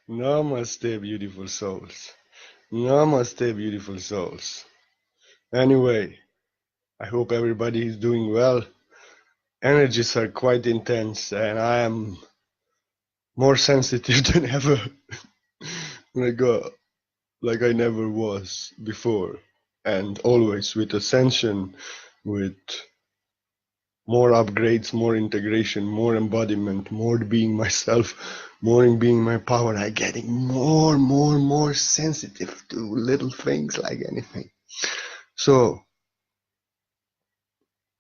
Namaste, beautiful souls. Namaste, beautiful souls. Anyway, I hope everybody is doing well. Energies are quite intense, and I am more sensitive than ever. like, uh, like I never was before. And always with ascension, with more upgrades, more integration, more embodiment, more being myself, more in being my power, I getting more sensitive to little things like anything. So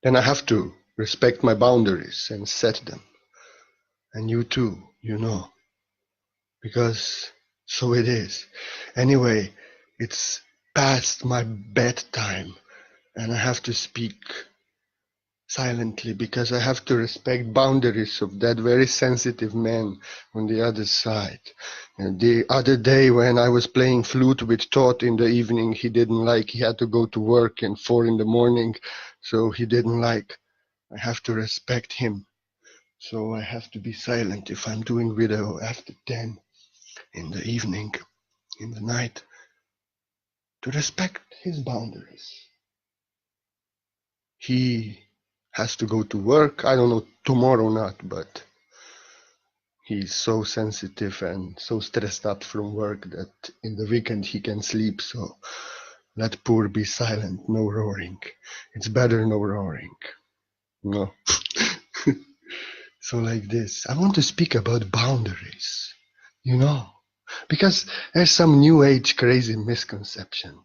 then I have to respect my boundaries and set them. And you too, because so it is. Anyway, it's past my bedtime and I have to speak silently because I have to respect boundaries of that very sensitive man on the other side. And the other day when I was playing flute with Todd in the evening, he didn't like, he had to go to work at 4 in the morning, so he didn't like. I have to respect him. So I have to be silent if I'm doing video after 10 in the evening, in the night, to respect his boundaries. He has to go to work. I don't know tomorrow not, but he's so sensitive and so stressed out from work that in the weekend he can sleep. So let poor be silent, no roaring. It's better no roaring. No. So like this, I want to speak about boundaries, because there's some new age crazy misconception.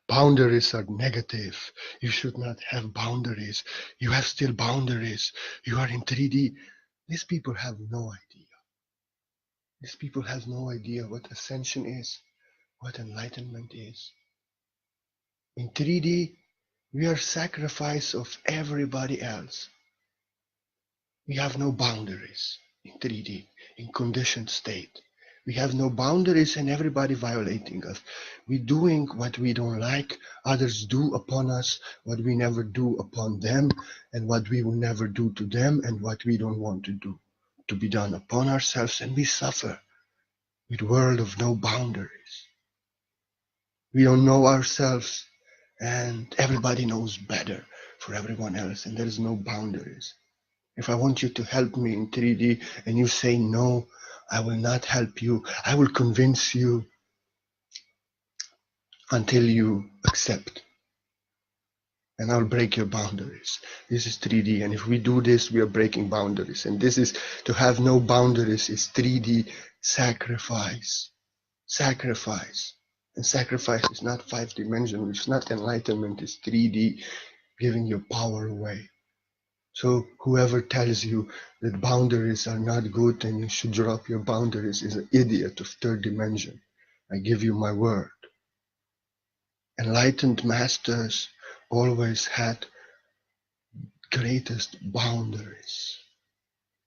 Boundaries are negative. You should not have boundaries. You have still boundaries. You are in 3D. These people have no idea. These people have no idea what ascension is, what enlightenment is. In 3D, we are sacrifice of everybody else. We have no boundaries in 3D, in conditioned state. We have no boundaries and everybody violating us. We're doing what we don't like, others do upon us, what we never do upon them, and what we will never do to them, and what we don't want to do to be done upon ourselves, and we suffer with world of no boundaries. We don't know ourselves, and everybody knows better for everyone else, and there is no boundaries. If I want you to help me in 3D and you say no, I will not help you. I will convince you until you accept. And I'll break your boundaries. This is 3D. And if we do this, we are breaking boundaries. And this is to have no boundaries is 3D sacrifice. Sacrifice. And sacrifice is not 5-dimensional. It's not enlightenment. It's 3D giving your power away. So whoever tells you that boundaries are not good and you should drop your boundaries is an idiot of third dimension. I give you my word. Enlightened masters always had greatest boundaries,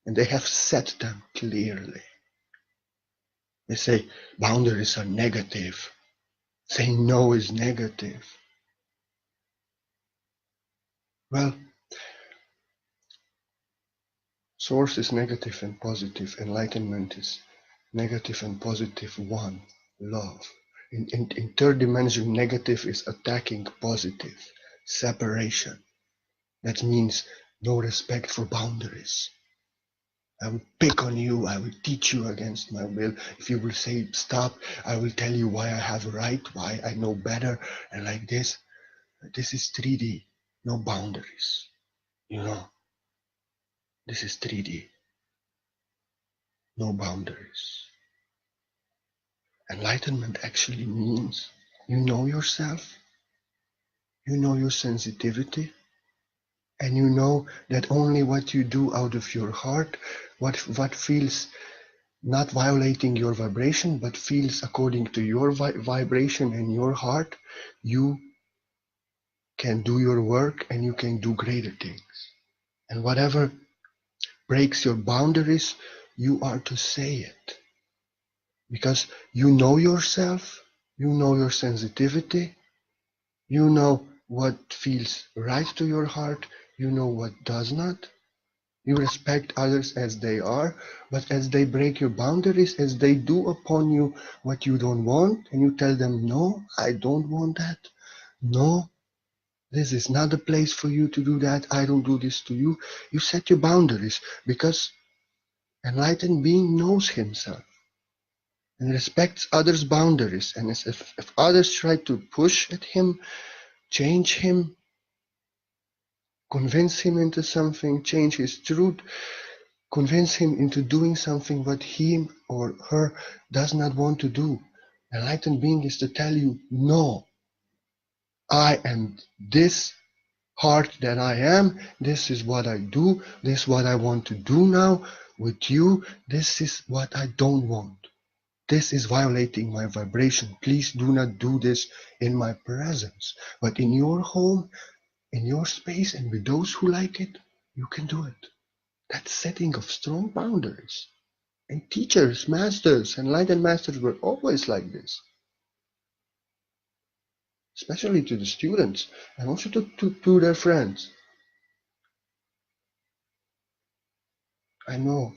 and they have set them clearly. They say boundaries are negative. Saying no is negative. Well, source is negative and positive. Enlightenment is negative and positive one. Love. In third dimension, negative is attacking positive. Separation. That means no respect for boundaries. I will pick on you. I will teach you against my will. If you will say stop, I will tell you why I have a right, why I know better, and like this. This is 3D. No boundaries. This is 3D. No boundaries. Enlightenment actually means you know yourself, you know your sensitivity, and you know that only what you do out of your heart, what feels not violating your vibration, but feels according to your vibration and your heart, you can do your work and you can do greater things. And whatever breaks your boundaries, you are to say it. Because you know yourself, you know your sensitivity, you know what feels right to your heart, you know what does not, You respect others as they are, but as they break your boundaries, as they do upon you what you don't want, and you tell them, no, I don't want that. No, this is not the place for you to do that. I don't do this to you. You set your boundaries because enlightened being knows himself and respects others' boundaries. And as if others try to push at him, change him, convince him into something, change his truth, convince him into doing something what he or her does not want to do. Enlightened being is to tell you, no, I am this heart that I am. This is what I do. This is what I want to do now with you. This is what I don't want. This is violating my vibration. Please do not do this in my presence. But in your home, in your space, and with those who like it, you can do it. That's setting of strong boundaries. And teachers, masters, enlightened masters were always like this, especially to the students and also to their friends. I know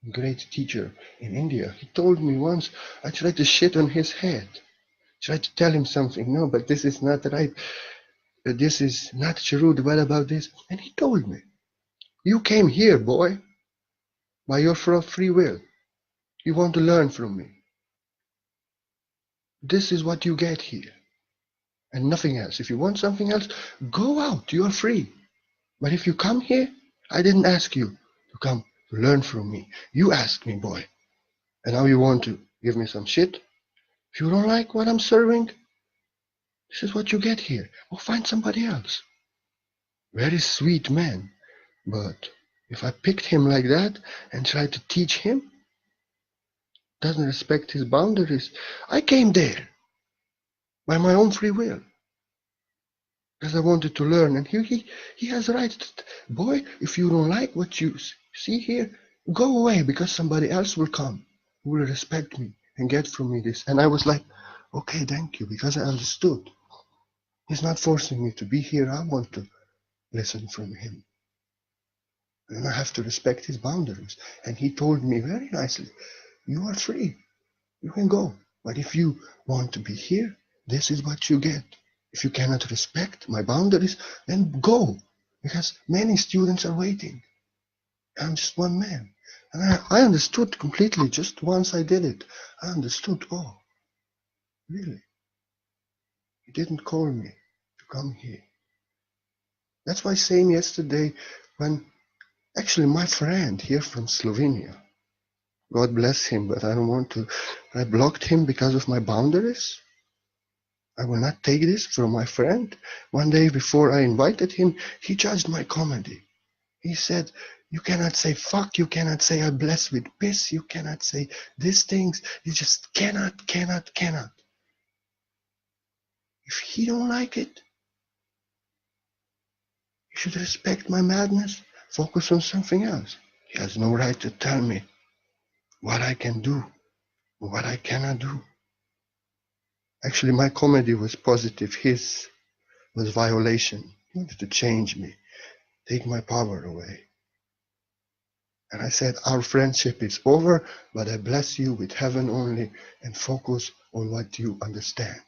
a great teacher in India. He told me once, I tried to shit on his head, tried to tell him something. No, but this is not right. This is not true. What about this? And he told me, you came here, boy, by your free will. You want to learn from me. This is what you get here. And nothing else. If you want something else, go out. You are free. But if you come here, I didn't ask you to come to learn from me. You asked me, boy. And now you want to give me some shit? If you don't like what I'm serving, this is what you get here. Or find somebody else. Very sweet man. But if I picked him like that and tried to teach him, doesn't respect his boundaries, I came there by my own free will. Because I wanted to learn, and he has right. Boy, if you don't like what you see here, go away, because somebody else will come who will respect me and get from me this. And I was like, okay, thank you, because I understood. He's not forcing me to be here. I want to listen from him. And I have to respect his boundaries. And he told me very nicely, you are free. You can go. But if you want to be here, this is what you get. If you cannot respect my boundaries, then go. Because many students are waiting. I'm just one man. And I understood completely just once I did it. I understood, oh, really? He didn't call me to come here. That's why saying yesterday when actually my friend here from Slovenia, God bless him, but I don't want to, I blocked him because of my boundaries. I will not take this from my friend. One day before I invited him, he judged my comedy. He said, you cannot say fuck, you cannot say I bless with piss, you cannot say these things. You just cannot. If he don't like it, he should respect my madness, focus on something else. He has no right to tell me what I can do, or what I cannot do. Actually, my comedy was positive. His was violation. He wanted to change me, take my power away. And I said, our friendship is over, but I bless you with heaven only, and focus on what you understand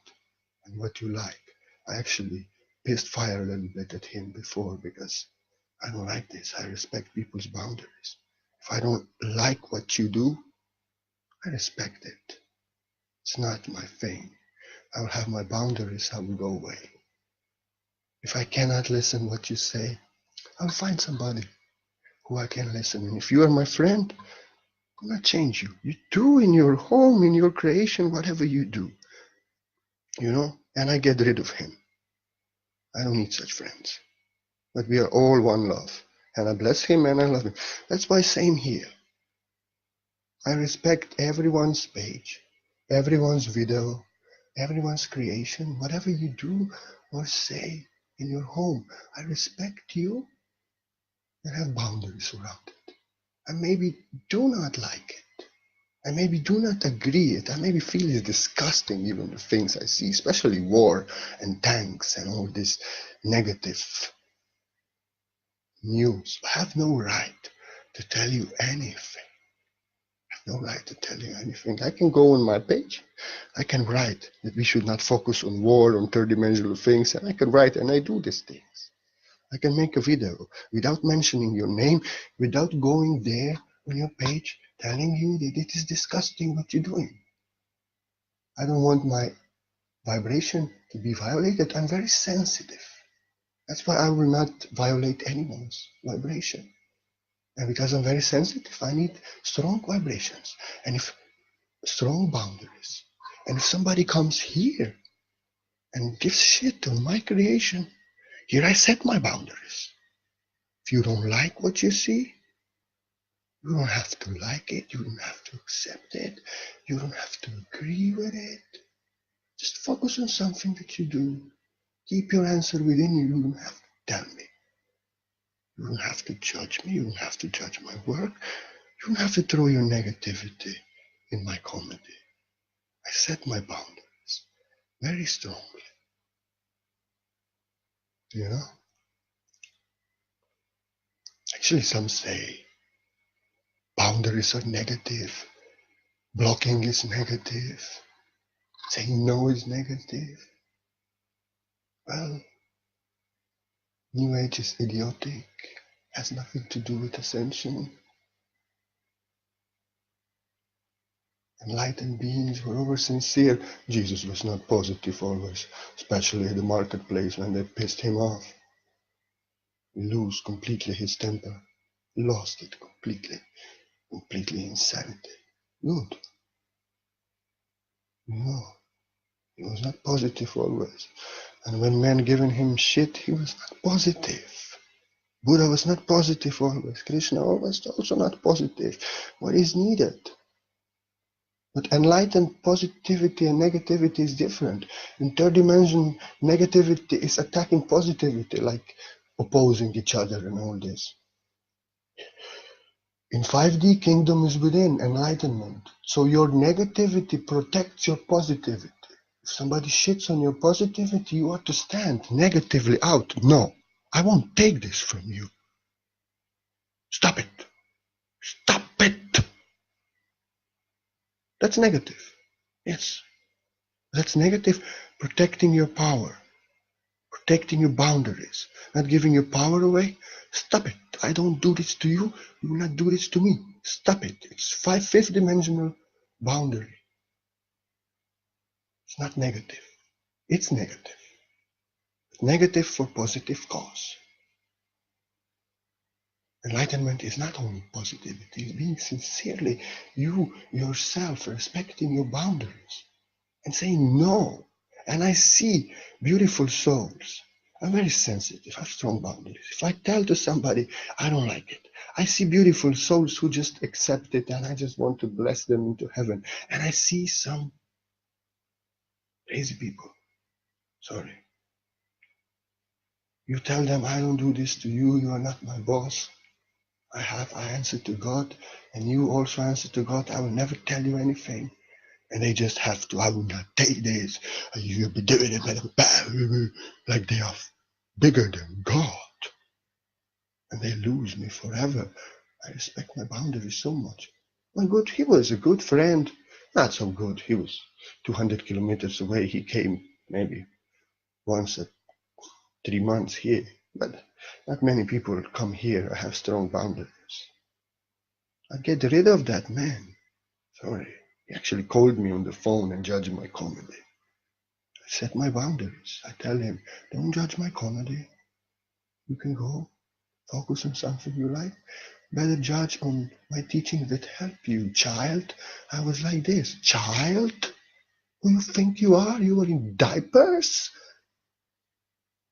and what you like. I actually pissed fire a little bit at him before because I don't like this. I respect people's boundaries. If I don't like what you do, I respect it. It's not my thing. I will have my boundaries. I will go away. If I cannot listen what you say, I'll find somebody who I can listen. And if you are my friend, I'm not change you. You do in your home, in your creation, whatever you do. And I get rid of him. I don't need such friends. But we are all one love. And I bless him and I love him. That's why same here. I respect everyone's page, everyone's video, everyone's creation, whatever you do or say in your home. I respect you and have boundaries around it. I maybe do not like it. I maybe do not agree it. I maybe feel it's disgusting, even the things I see, especially war and tanks and all this negative news. I have no right to tell you anything. I have no right to tell you anything. I can go on my page. I can write that we should not focus on war, on third-dimensional things, and I can write, and I do these things. I can make a video without mentioning your name, without going there on your page, telling you that it is disgusting what you're doing. I don't want my vibration to be violated. I'm very sensitive. That's why I will not violate anyone's vibration. And because I'm very sensitive, I need strong vibrations and if strong boundaries. And if somebody comes here and gives shit on my creation, here I set my boundaries. If you don't like what you see, you don't have to like it, you don't have to accept it, you don't have to agree with it. Just focus on something that you do. Keep your answer within you. You don't have to tell me. You don't have to judge me. You don't have to judge my work. You don't have to throw your negativity in my comedy. I set my boundaries very strongly. You know? Actually, some say boundaries are negative. Blocking is negative. Saying no is negative. Well, New Age is idiotic. Has nothing to do with ascension. Enlightened beings were always sincere. Jesus was not positive always, especially in the marketplace when they pissed him off. Lose completely his temper. Lost it completely. Completely insanity. Good. No, he was not positive always. And when men given him shit, he was not positive. Buddha was not positive always. Krishna was also not positive. What is needed? But enlightened positivity and negativity is different. In third dimension, negativity is attacking positivity, like opposing each other and all this. In 5D, kingdom is within, enlightenment. So your negativity protects your positivity. If somebody shits on your positivity, you are to stand negatively out. No, I won't take this from you. Stop it. Stop it. That's negative. Yes. That's negative, protecting your power, protecting your boundaries, not giving your power away. Stop it. I don't do this to you. You will not do this to me. Stop it. It's fifth dimensional boundary. It's not negative. It's negative. Negative for positive cause. Enlightenment is not only positivity, it's being sincerely you yourself, respecting your boundaries and saying no. And I see beautiful souls. I'm very sensitive, I have strong boundaries. If I tell to somebody, I don't like it, I see beautiful souls who just accept it and I just want to bless them into heaven. And I see some crazy people. Sorry. You tell them, I don't do this to you, you are not my boss. I answer to God, and you also answer to God. I will never tell you anything. And they just have to, I will not take this. You'll be doing it like they are bigger than God. And they lose me forever. I respect my boundaries so much. He was a good friend. Not so good. He was 200 kilometers away. He came maybe once at 3 months here. But not many people come here. I have strong boundaries. I get rid of that man. Sorry. He actually called me on the phone and judged my comedy. I set my boundaries. I tell him, don't judge my comedy. You can go focus on something you like. Better judge on my teachings that help you, child. I was like this. Child? Who you think you are? You were in diapers?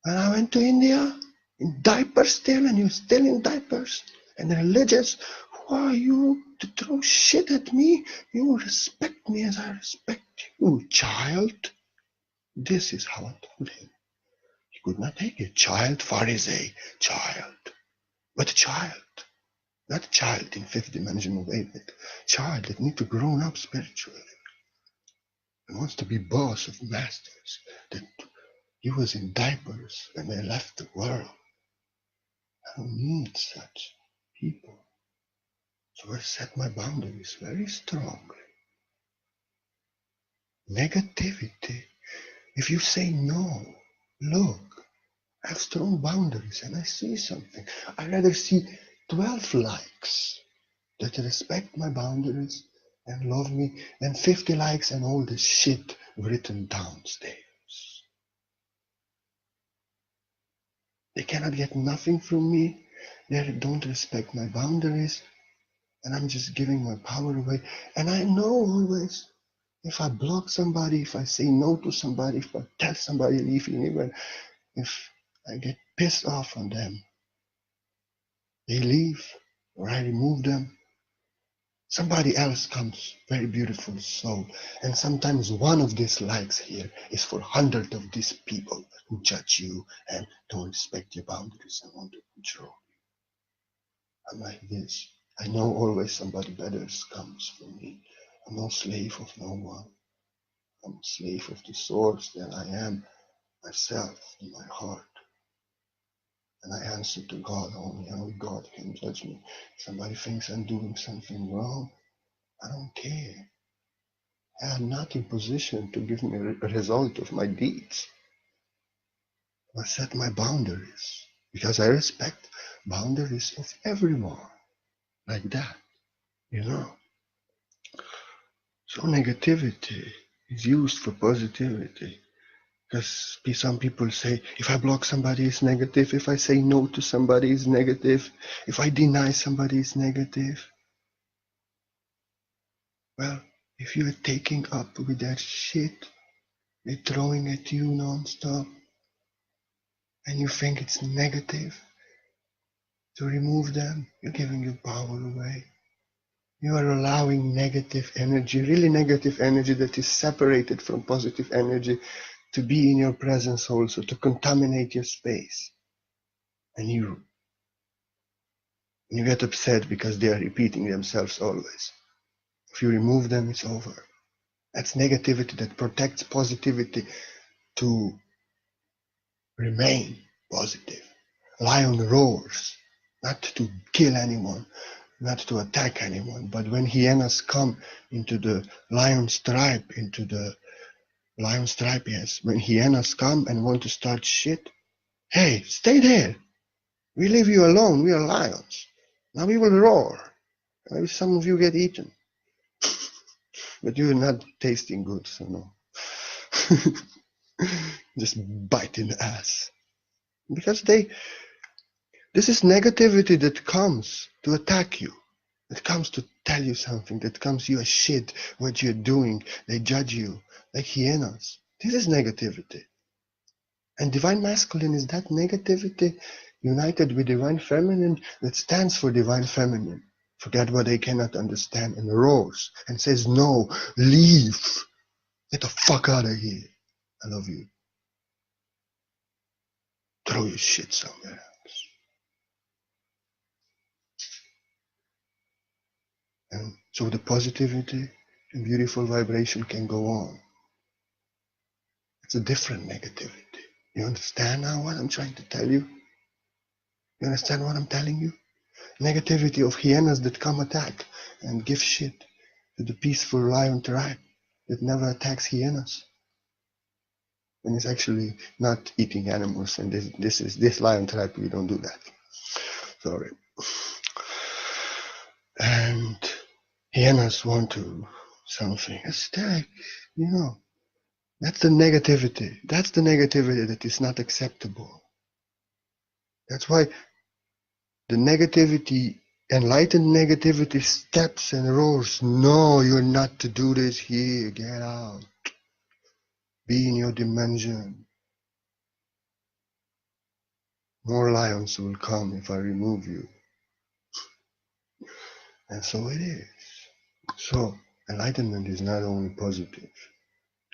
When I went to India, in diapers still, and you're still in diapers. And religious, who are you to throw shit at me? You respect me as I respect you, child. This is how I told him. He could not take it. Child, Pharisee, child. But a child. Not a child in fifth dimensional way, but child that needs to grow up spiritually. And wants to be boss of masters. That he was in diapers when they left the world. I don't need such people. So I set my boundaries very strongly. Negativity, if you say no, look, I have strong boundaries and I see something. I'd rather see 12 likes that respect my boundaries and love me than 50 likes and all this shit written downstairs. They cannot get nothing from me. They don't respect my boundaries. And I'm just giving my power away. And I know always, if I block somebody, if I say no to somebody, if I tell somebody leave anywhere, if I get pissed off on them, they leave or I remove them, somebody else comes, very beautiful soul. And sometimes one of these likes here is for hundreds of these people who judge you and don't respect your boundaries and want to control you. I'm like this. I know always somebody better comes for me. I'm no slave of no one. I'm a slave of the source that I am myself in my heart. And I answer to God only. Only God can judge me. If somebody thinks I'm doing something wrong, I don't care. I am not in position to give me a result of my deeds. I set my boundaries because I respect boundaries of everyone. Like that, you know. So negativity is used for positivity. Because some people say, if I block somebody, it's negative. If I say no to somebody, it's negative. If I deny somebody, it's negative. Well, if you're taking up with that shit, they're throwing at you non-stop, and you think it's negative, to remove them, you're giving your power away. You are allowing negative energy, really negative energy that is separated from positive energy, to be in your presence also, to contaminate your space. And you get upset because they are repeating themselves always. If you remove them, it's over. That's negativity that protects positivity to remain positive. Lion roars, not to kill anyone, not to attack anyone, but when hyenas come into the lion's tribe, yes, when hyenas come and want to start shit, hey, stay there. We leave you alone. We are lions. Now we will roar. Maybe some of you get eaten. But you're not tasting good, so no. Just bite in the ass. Because this is negativity that comes to attack you. That comes to tell you something. That comes, you are shit, what you're doing. They judge you. Like hyenas. This is negativity. And divine masculine is that negativity united with divine feminine that stands for divine feminine. Forget what they cannot understand and roars and says, no, leave. Get the fuck out of here. I love you. Throw your shit somewhere else. And so the positivity and beautiful vibration can go on. It's a different negativity. You understand now what I'm trying to tell you? You understand what I'm telling you? Negativity of hyenas that come attack and give shit to the peaceful lion tribe that never attacks hyenas. And it's actually not eating animals, and this lion tribe, we don't do that. Sorry. And hyenas want to something. It's like, you know, that's the negativity. That's the negativity that is not acceptable. That's why the negativity, enlightened negativity, steps and roars. No, you're not to do this here. Get out. Be in your dimension. More lions will come if I remove you. And so it is. So enlightenment is not only positive.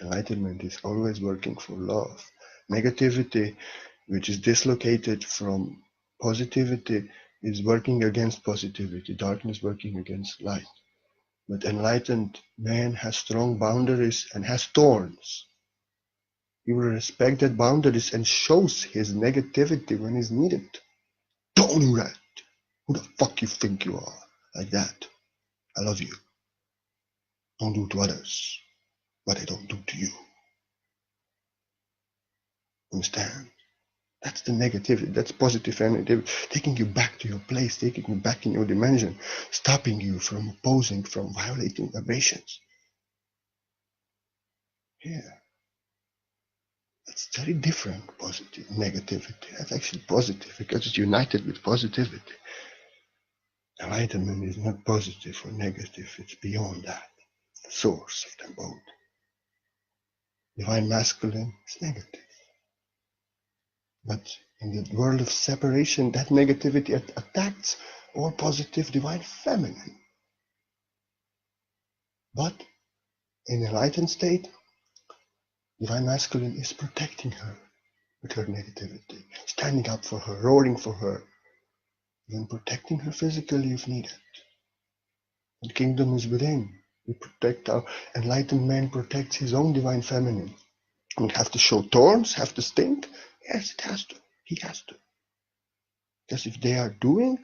Enlightenment is always working for love. Negativity, which is dislocated from positivity, is working against positivity. Darkness working against light. But enlightened man has strong boundaries and has thorns. He will respect that boundaries and shows his negativity when it's needed. Don't do that. Who the fuck you think you are? Like that. I love you. Don't do to others what I don't do to you. Understand? That's the negativity. That's positive energy. Taking you back to your place, taking you back in your dimension, stopping you from opposing, from violating vibrations. Yeah. That's very different, positive, negativity. That's actually positive because it's united with positivity. Enlightenment is not positive or negative, it's beyond that. It's the source of them both. Divine masculine is negative. But in the world of separation, that negativity attacks all positive divine feminine. But in enlightened state, divine masculine is protecting her with her negativity, standing up for her, roaring for her, even protecting her physically if needed. The kingdom is within. We protect our enlightened man protects his own divine feminine. And have to show thorns, have to stink? Yes, it has to. He has to. Because if they are doing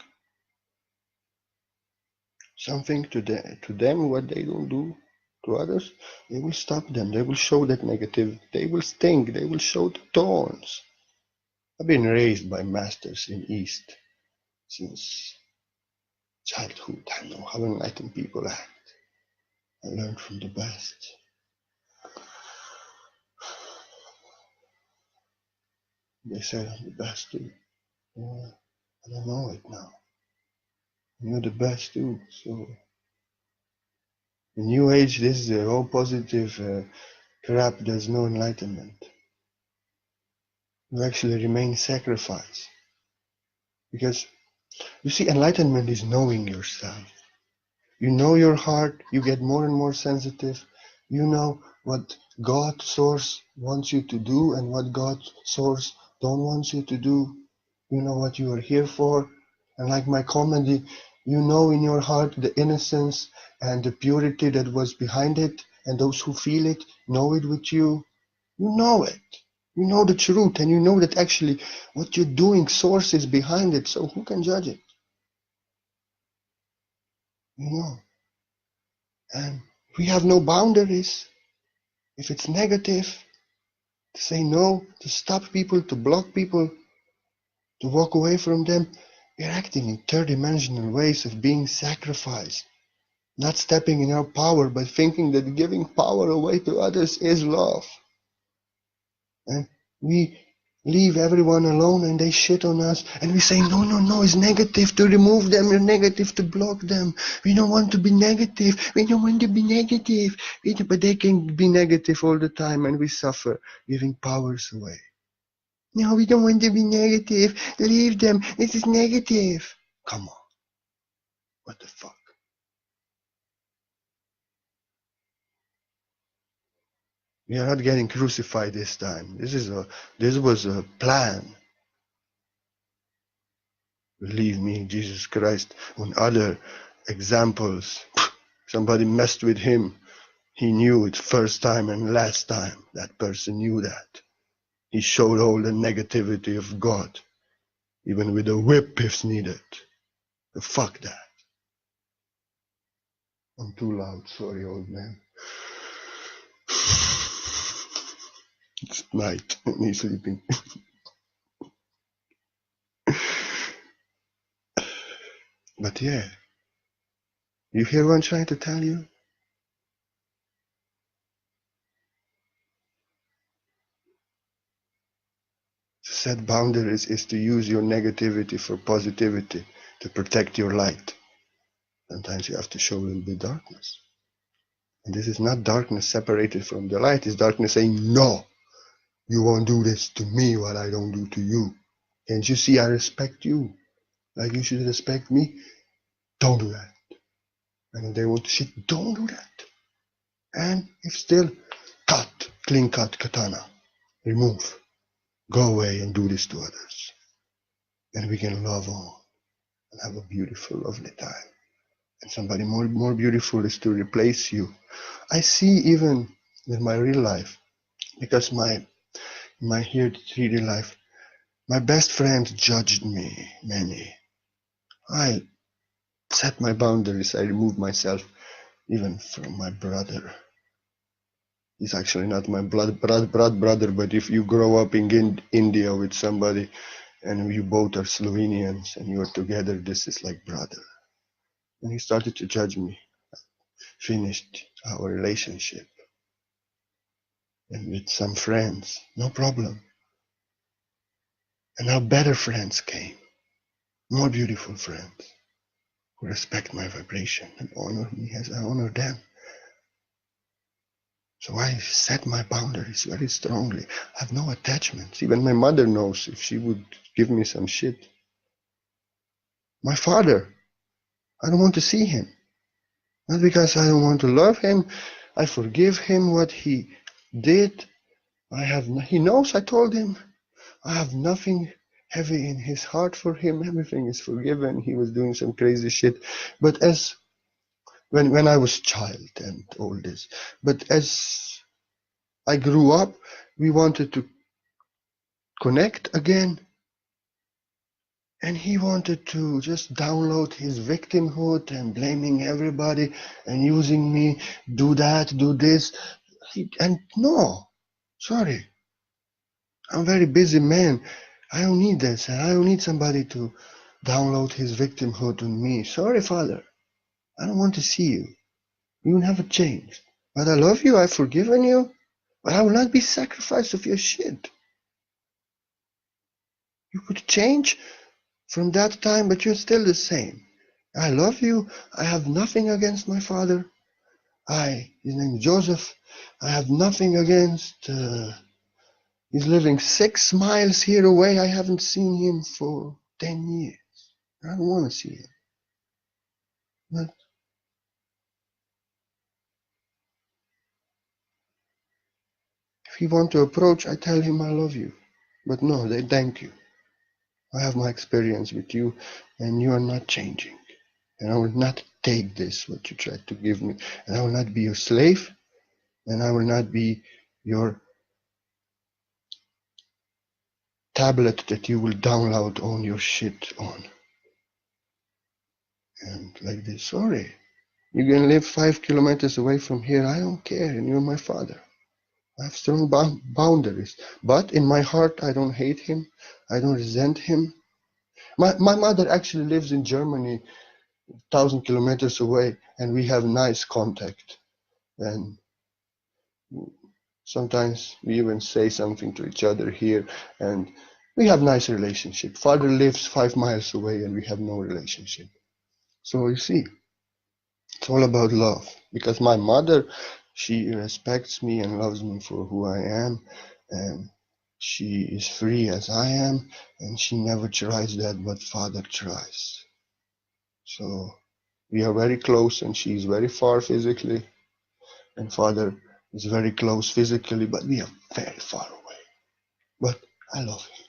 something to them what they don't do to others, they will stop them. They will show that negative. They will stink. They will show the thorns. I've been raised by masters in East since childhood. I know how enlightened people act. I learned from the best. They said I'm the best too. Yeah, I don't know it now. You're the best too. So in New Age, this is all positive crap. There's no enlightenment. You actually remain sacrificed. Because you see, enlightenment is knowing yourself. You know your heart, you get more and more sensitive. You know what God source wants you to do and what God source don't want you to do. You know what you are here for. And like my comedy, you know in your heart the innocence and the purity that was behind it, and those who feel it know it with you. You know it. You know the truth, and you know that actually what you're doing, source is behind it, so who can judge it? You know. And we have no boundaries. If it's negative, to say no, to stop people, to block people, to walk away from them, we're acting in third-dimensional ways of being sacrificed. Not stepping in our power, but thinking that giving power away to others is love. And we leave everyone alone and they shit on us. And we say, no, no, no, it's negative to remove them. It's negative to block them. We don't want to be negative. We don't want to be negative. But they can be negative all the time and we suffer, giving powers away. No, we don't want to be negative. Leave them. This is negative. Come on. What the fuck? We are not getting crucified this time. This was a plan. Believe me, Jesus Christ, on other examples, somebody messed with him. He knew it first time and last time. That person knew that. He showed all the negativity of God, even with a whip if needed. But fuck that. I'm too loud, sorry, old man. It's night and he's sleeping. But yeah, you hear what I'm trying to tell you? To set boundaries is to use your negativity for positivity, to protect your light. Sometimes you have to show a little bit darkness. And this is not darkness separated from the light, it's darkness saying, no, you won't do this to me what I don't do to you. Can't you see I respect you? Like you should respect me? Don't do that. And if they want to shit, don't do that. And if still, cut, clean cut, katana, remove, go away and do this to others. And we can love on and have a beautiful, lovely time. And somebody more beautiful is to replace you. I see even in my real life, because my here 3D life, My best friend judged me, many. I set my boundaries. I removed myself even from my brother. He's actually not my blood brother, but if you grow up in India with somebody and you both are Slovenians and you're together, this is like brother. And he started to judge me. Finished our relationship. And with some friends, no problem. And now better friends came. More beautiful friends who respect my vibration and honor me as I honor them. So I set my boundaries very strongly. I have no attachments. Even my mother knows if she would give me some shit. My father, I don't want to see him. Not because I don't want to love him. I forgive him what he did. He knows I told him. I have nothing heavy in his heart for him. Everything is forgiven. He was doing some crazy shit. But when I was child and all this. But as I grew up, we wanted to connect again. And he wanted to just download his victimhood and blaming everybody and using me, do that, do this. And no, sorry. I'm a very busy man. I don't need this. And I don't need somebody to download his victimhood on me. Sorry, Father. I don't want to see you. You never changed. But I love you. I've forgiven you. But I will not be sacrificed of your shit. You could change from that time, but you're still the same. I love you. I have nothing against my father. His name is Joseph. I have nothing against. He's living 6 miles here away. I haven't seen him for 10 years. I don't want to see him. But if he wants to approach, I tell him I love you. But no, they thank you. I have my experience with you, and you are not changing. And I will not take this, what you tried to give me. And I will not be your slave, and I will not be your tablet that you will download all your shit on. And like this, sorry. You can live 5 kilometers away from here. I don't care, and you're my father. I have strong boundaries. But in my heart, I don't hate him. I don't resent him. My mother actually lives in Germany, 1,000 kilometers away, and we have nice contact. And sometimes we even say something to each other here, and we have nice relationship. Father lives 5 miles away, and we have no relationship. So you see, it's all about love. Because my mother, she respects me and loves me for who I am, and she is free as I am, and she never tries that, but Father tries. So we are very close, and she is very far physically, and Father is very close physically, but we are very far away. But I love him.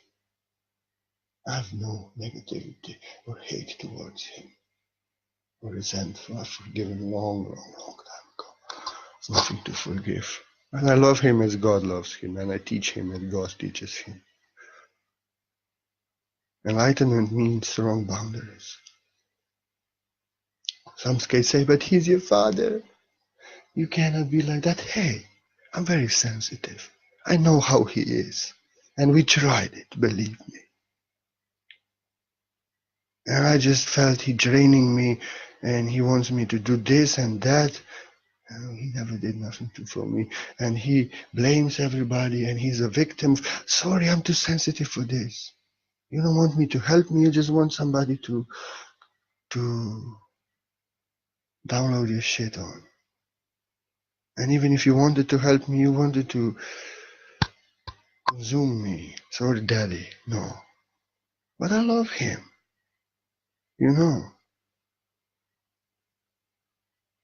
I have no negativity or hate towards him or resentful. I've forgiven long time ago. There's nothing to forgive. And I love him as God loves him, and I teach him as God teaches him. Enlightenment means strong boundaries. Some can say, but he's your father. You cannot be like that. Hey, I'm very sensitive. I know how he is. And we tried it, believe me. And I just felt he draining me, and he wants me to do this and that. And he never did nothing for me. And he blames everybody, and he's a victim. Sorry, I'm too sensitive for this. You don't want me to help me, you just want somebody to download your shit on. And even if you wanted to help me, you wanted to consume me. Sorry, daddy, no. But I love him. You know.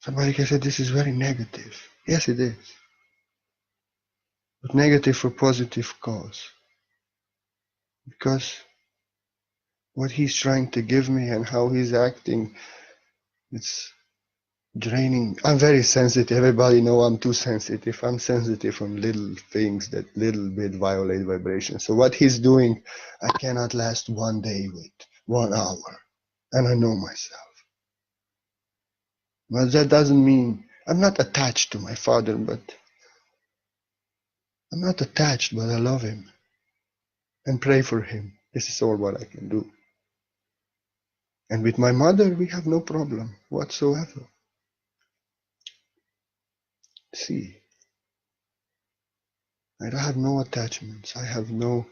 Somebody can say this is very negative. Yes, it is. But negative for positive cause. Because what he's trying to give me and how he's acting, it's draining. I'm very sensitive. Everybody know I'm too sensitive. I'm sensitive on little things that little bit violate vibration. So what he's doing, I cannot last 1 day with, 1 hour. And I know myself. But that doesn't mean I'm not attached to my father, but I'm not attached, but I love him and pray for him. This is all what I can do. And with my mother, we have no problem whatsoever. See, I have no attachments. I have no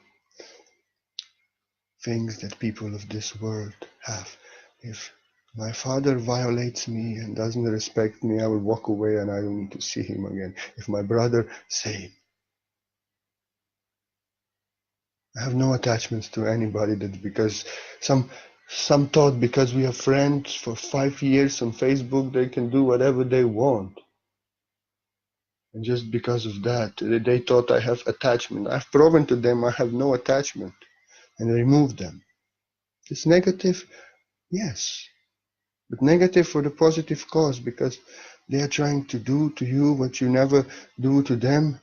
things that people of this world have. If my father violates me and doesn't respect me, I will walk away and I don't need to see him again. If my brother, same. I have no attachments to anybody that because some thought because we are friends for 5 years on Facebook, they can do whatever they want. And just because of that, they thought I have attachment. I've proven to them I have no attachment and removed them. It's negative, yes, but negative for the positive cause because they are trying to do to you what you never do to them.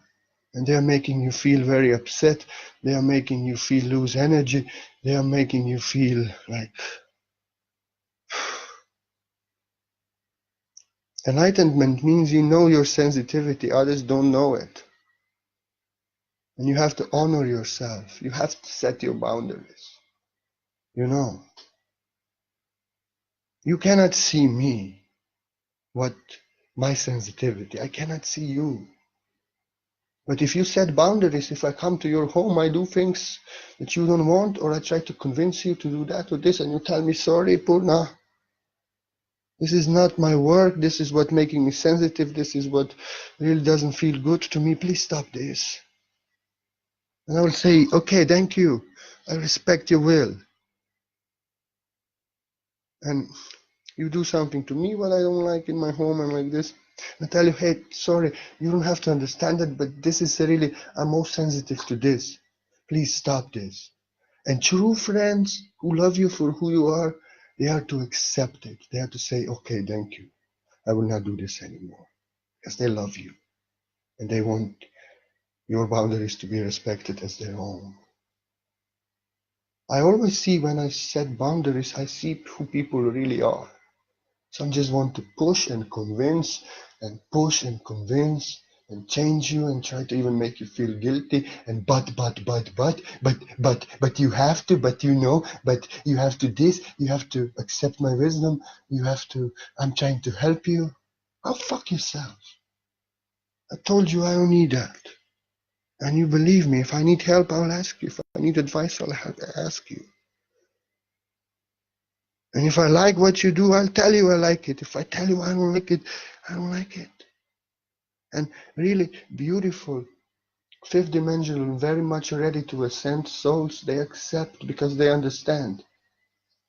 And they are making you feel very upset. They are making you feel lose energy. They are making you feel like enlightenment means you know your sensitivity. Others don't know it. And you have to honor yourself. You have to set your boundaries. You know, you cannot see me, what my sensitivity. I cannot see you. But if you set boundaries, if I come to your home, I do things that you don't want, or I try to convince you to do that or this, and you tell me, sorry, Purna, this is not my work. This is what making me sensitive. This is what really doesn't feel good to me. Please stop this. And I will say, okay, thank you. I respect your will. And you do something to me what I don't like in my home and like this. I tell you, hey, sorry, you don't have to understand it, but this is really, I'm most sensitive to this. Please stop this. And true friends who love you for who you are, they are to accept it. They are to say, okay, thank you. I will not do this anymore. Because they love you. And they want your boundaries to be respected as their own. I always see when I set boundaries, I see who people really are. Some just want to push and convince and push and convince and change you and try to even make you feel guilty and but you have to, but you know, but you have to this, you have to accept my wisdom, you have to, I'm trying to help you. Oh, fuck yourself. I told you I don't need that. And you believe me, if I need help, I'll ask you. If I need advice, I'll ask you. And if I like what you do, I'll tell you I like it. If I tell you I don't like it, I don't like it. And really beautiful, fifth dimensional, very much ready to ascend souls, they accept because they understand.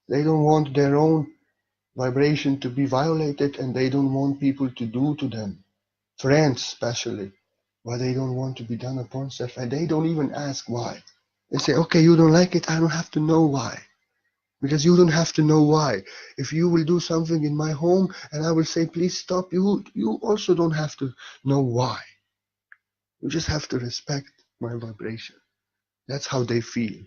They don't want their own vibration to be violated and they don't want people to do to them. Friends especially. Why they don't want to be done upon self and they don't even ask why. They say, okay, you don't like it, I don't have to know why. Because you don't have to know why. If you will do something in my home and I will say, please stop, you also don't have to know why. You just have to respect my vibration. That's how they feel.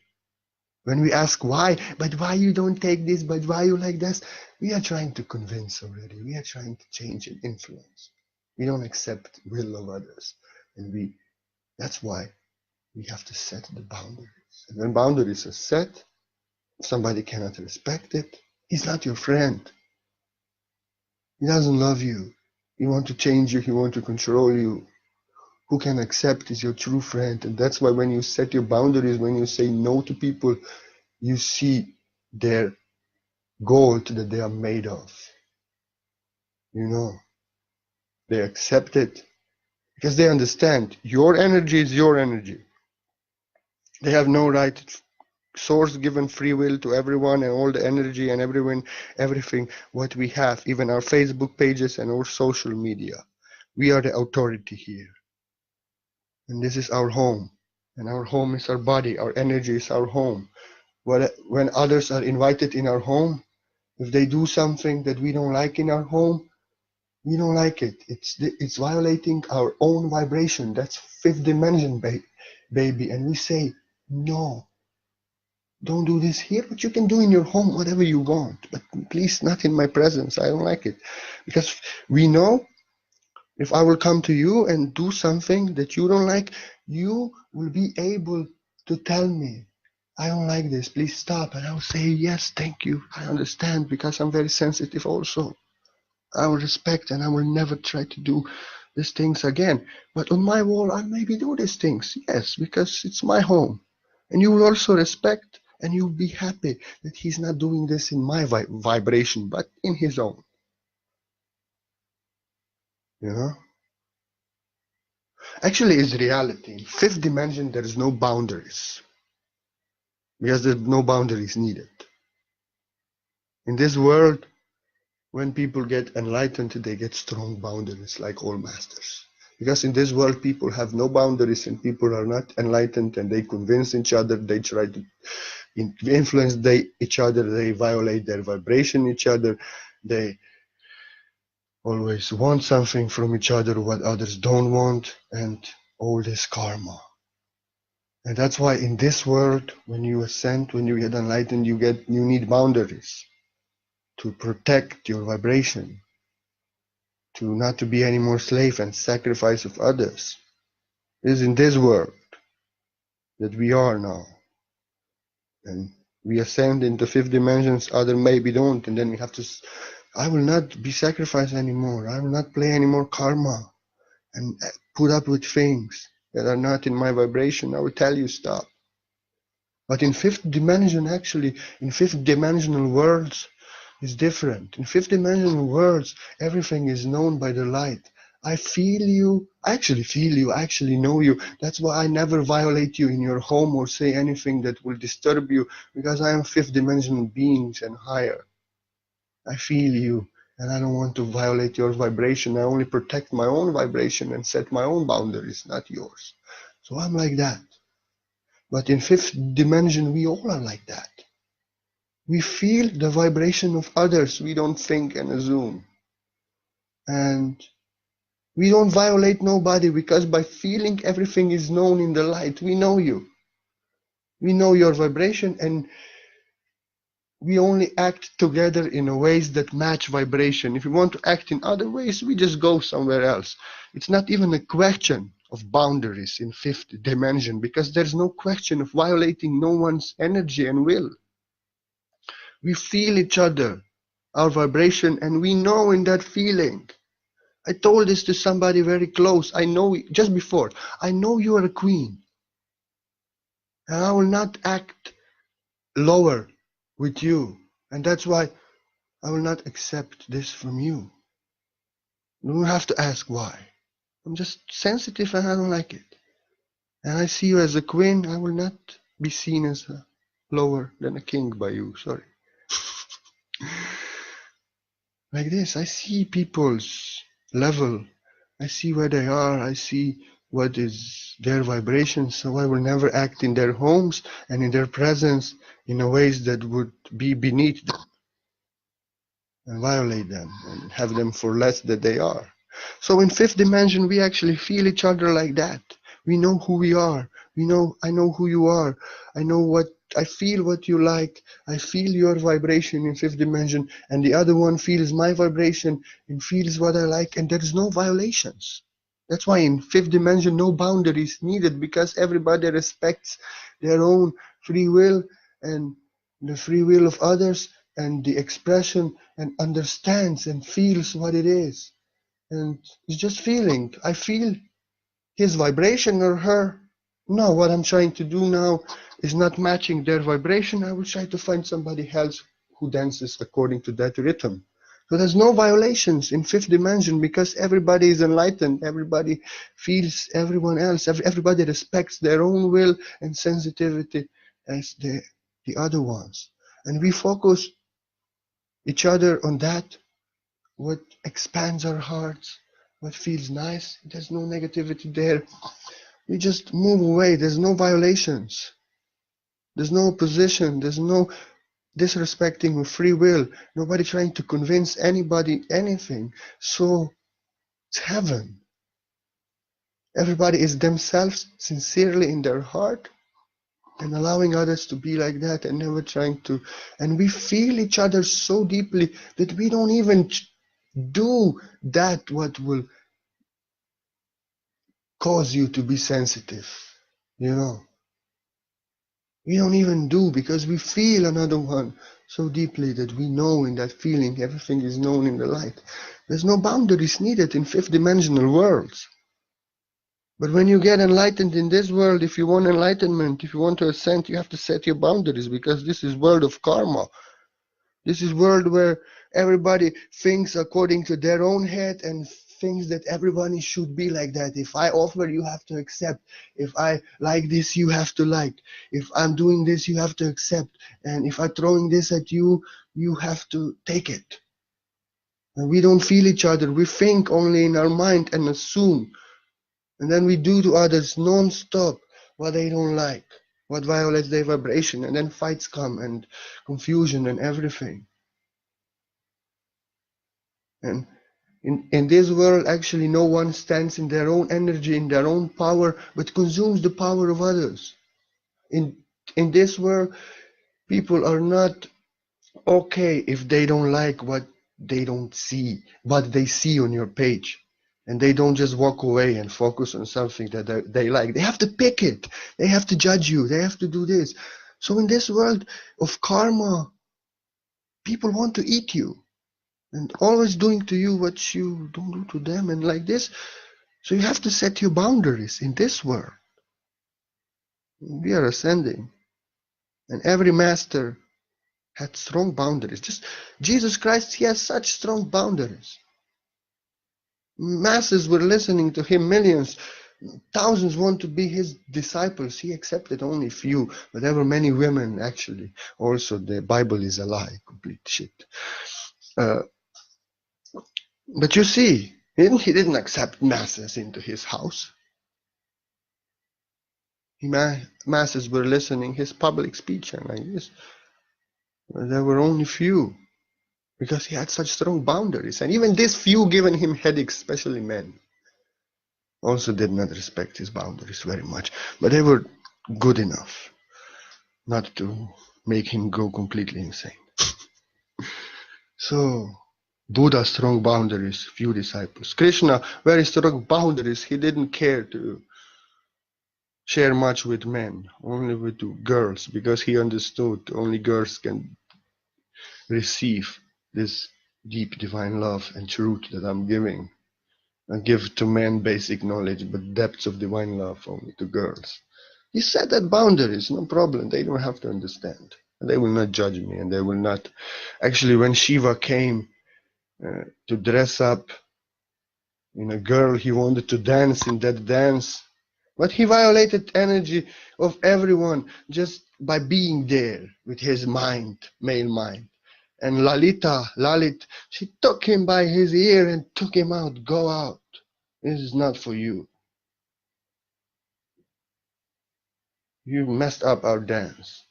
When we ask why, but why you don't take this, but why you like this, we are trying to convince already. We are trying to change and influence. We don't accept will of others. And that's why we have to set the boundaries. And when boundaries are set, if somebody cannot respect it, he's not your friend. He doesn't love you. He wants to change you. He wants to control you. Who can accept is your true friend. And that's why when you set your boundaries, when you say no to people, you see their gold that they are made of. You know, they accept it because they understand your energy is your energy. They have no right. Source given free will to everyone and all the energy and everything what we have, even our Facebook pages and our social media. We are the authority here. And this is our home. And our home is our body. Our energy is our home. When others are invited in our home, if they do something that we don't like in our home, We don't like it. It's violating our own vibration. That's fifth dimension, baby. And we say, no, don't do this here, but you can do in your home whatever you want. But please, not in my presence. I don't like it. Because we know if I will come to you and do something that you don't like, you will be able to tell me, I don't like this, please stop. And I will say, yes, thank you. I understand, because I'm very sensitive also. I will respect and I will never try to do these things again. But on my wall, I maybe do these things. Yes, because it's my home. And you will also respect and you'll be happy that he's not doing this in my vibration, but in his own. You know? Actually, it's reality. In fifth dimension, there is no boundaries. Because there's no boundaries needed. In this world, when people get enlightened, they get strong boundaries, like all masters. Because in this world, people have no boundaries and people are not enlightened and they convince each other, they try to influence each other, they violate their vibration each other, they always want something from each other what others don't want, and all this karma. And that's why in this world, when you ascend, when you get enlightened, you need boundaries to protect your vibration, to not to be any more slave and sacrifice of others. It is in this world that we are now. And we ascend into fifth dimensions, other maybe don't, and then we have to, I will not be sacrificed anymore. I will not play any more karma and put up with things that are not in my vibration. I will tell you stop. But in fifth dimension, actually, in fifth dimensional worlds, is different. In fifth dimensional worlds, everything is known by the light. I feel you, I actually know you. That's why I never violate you in your home or say anything that will disturb you, because I am fifth dimensional beings and higher. I feel you, and I don't want to violate your vibration. I only protect my own vibration and set my own boundaries, not yours. So I'm like that. But in fifth dimension, we all are like that. We feel the vibration of others. We don't think and assume. And we don't violate nobody, because by feeling, everything is known in the light. We know you. We know your vibration, and we only act together in ways that match vibration. If we want to act in other ways, we just go somewhere else. It's not even a question of boundaries in fifth dimension, because there's no question of violating no one's energy and will. We feel each other, our vibration, and we know in that feeling. I told this to somebody very close. I know, just before, I know you are a queen. And I will not act lower with you. And that's why I will not accept this from you. You don't have to ask why. I'm just sensitive and I don't like it. And I see you as a queen. I will not be seen as lower than a king by you. Sorry. Like this, I see people's level. I see where they are. I see what is their vibration. So I will never act in their homes and in their presence in a ways that would be beneath them and violate them and have them for less than they are. So in fifth dimension, we actually feel each other like that. We know who we are. I know who you are. I feel what you like. I feel your vibration in fifth dimension, and the other one feels my vibration and feels what I like, and there is no violations. That's why in fifth dimension, no boundaries needed, because everybody respects their own free will and the free will of others and the expression, and understands and feels what it is. And it's just feeling. I feel his vibration or her. No, what I'm trying to do now is not matching their vibration. I will try to find somebody else who dances according to that rhythm. So there's no violations in fifth dimension, because everybody is enlightened. Everybody feels everyone else. Everybody respects their own will and sensitivity as the other ones. And we focus each other on that, what expands our hearts, what feels nice. There's no negativity there. We just move away. There's no violations. There's no opposition. There's no disrespecting free will, nobody trying to convince anybody anything. So it's heaven. Everybody is themselves sincerely in their heart and allowing others to be like that and never trying to. And we feel each other so deeply that we don't even do that what will cause you to be sensitive. You know, we don't even do, because we feel another one so deeply that we know in that feeling everything is known in the light. There's no boundaries needed in fifth dimensional worlds. But when you get enlightened in this world, if you want enlightenment, if you want to ascend, you have to set your boundaries, because this is world of karma. This is world where everybody thinks according to their own head and thinks that everybody should be like that. If I offer, you have to accept. If I like this, you have to like. If I'm doing this, you have to accept. And if I'm throwing this at you, you have to take it. And we don't feel each other. We think only in our mind and assume. And then we do to others non-stop what they don't like, what violates their vibration. And then fights come and confusion and everything. And in this world, actually, no one stands in their own energy, in their own power, but consumes the power of others. In this world, people are not okay if they don't like what they don't see, what they see on your page. And they don't just walk away and focus on something that they like. They have to pick it. They have to judge you. They have to do this. So in this world of karma, people want to eat you. And always doing to you what you don't do to them, and like this. So you have to set your boundaries in this world. We are ascending, and every master had strong boundaries. Just Jesus Christ, he has such strong boundaries. Masses were listening to him, millions, thousands want to be his disciples. He accepted only few, but there were many women actually. Also, the Bible is a lie, complete shit. But you see, he didn't accept masses into his house. Masses were listening his public speech and like this. But there were only few, because he had such strong boundaries. And even this few given him headaches, especially men, also did not respect his boundaries very much. But they were good enough not to make him go completely insane. So Buddha, strong boundaries, few disciples. Krishna, very strong boundaries. He didn't care to share much with men, only with girls, because he understood only girls can receive this deep divine love and truth that I'm giving. I give to men basic knowledge, but depths of divine love only to girls. He set that boundaries, no problem. They don't have to understand. They will not judge me, and they will not. Actually, when Shiva came to dress up in a girl, he wanted to dance in that dance. But he violated energy of everyone just by being there with his mind, male mind. And Lalit, she took him by his ear and took him out. Go out. This is not for you. You messed up our dance.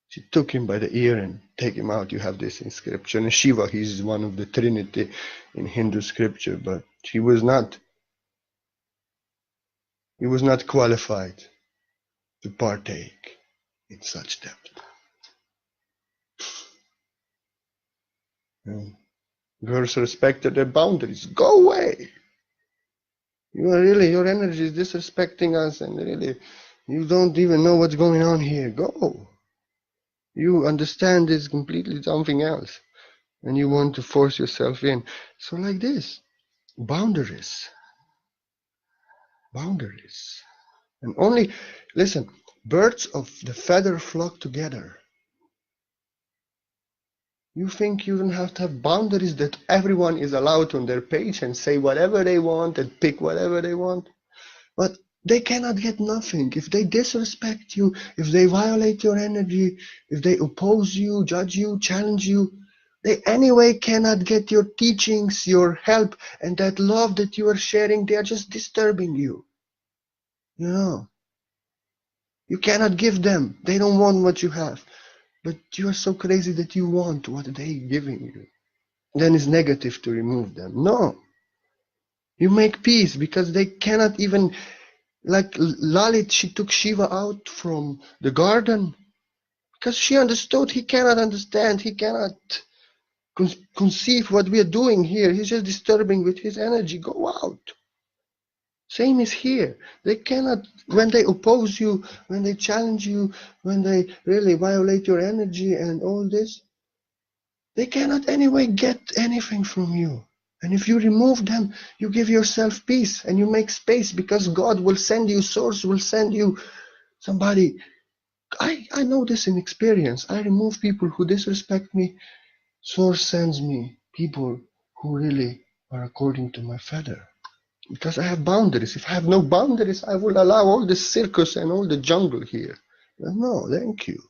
She took him by the ear and take him out. You have this in scripture. And Shiva, he's one of the Trinity in Hindu scripture, but he was not qualified to partake in such depth. And girls respected their boundaries. Go away. Your energy is disrespecting us, and really, you don't even know what's going on here. Go. You understand this completely something else, and you want to force yourself in. So like this, boundaries. And only, listen, birds of the feather flock together. You think you don't have to have boundaries, that everyone is allowed on their page and say whatever they want and pick whatever they want? But they cannot get nothing. If they disrespect you, if they violate your energy, if they oppose you, judge you, challenge you, they anyway cannot get your teachings, your help, and that love that you are sharing. They are just disturbing you. You know, you cannot give them. They don't want what you have. but you are so crazy that you want what they giving you. Then it's negative to remove them. No. You make peace because they cannot even, like Lalit, she took Shiva out from the garden because she understood he cannot understand, he cannot conceive what we are doing here. He's just disturbing with his energy. Go out. Same is here. They cannot, when they oppose you, when they challenge you, when they really violate your energy and all this, they cannot anyway get anything from you. And if you remove them, you give yourself peace and you make space, because God will send you, Source will send you somebody. I know this in experience. I remove people who disrespect me. Source sends me people who really are according to my feather. Because I have boundaries. If I have no boundaries, I will allow all the circus and all the jungle here. No, thank you.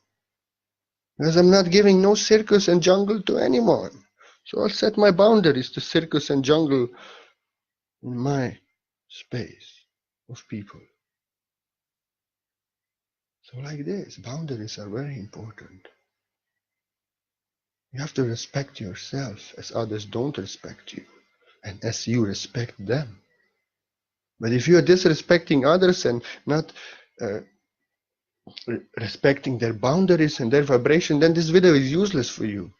Because I'm not giving no circus and jungle to anyone. So I'll set my boundaries to circus and jungle in my space of people. So like this, boundaries are very important. You have to respect yourself as others don't respect you, and as you respect them. But if you are disrespecting others and not respecting their boundaries and their vibration, then this video is useless for you.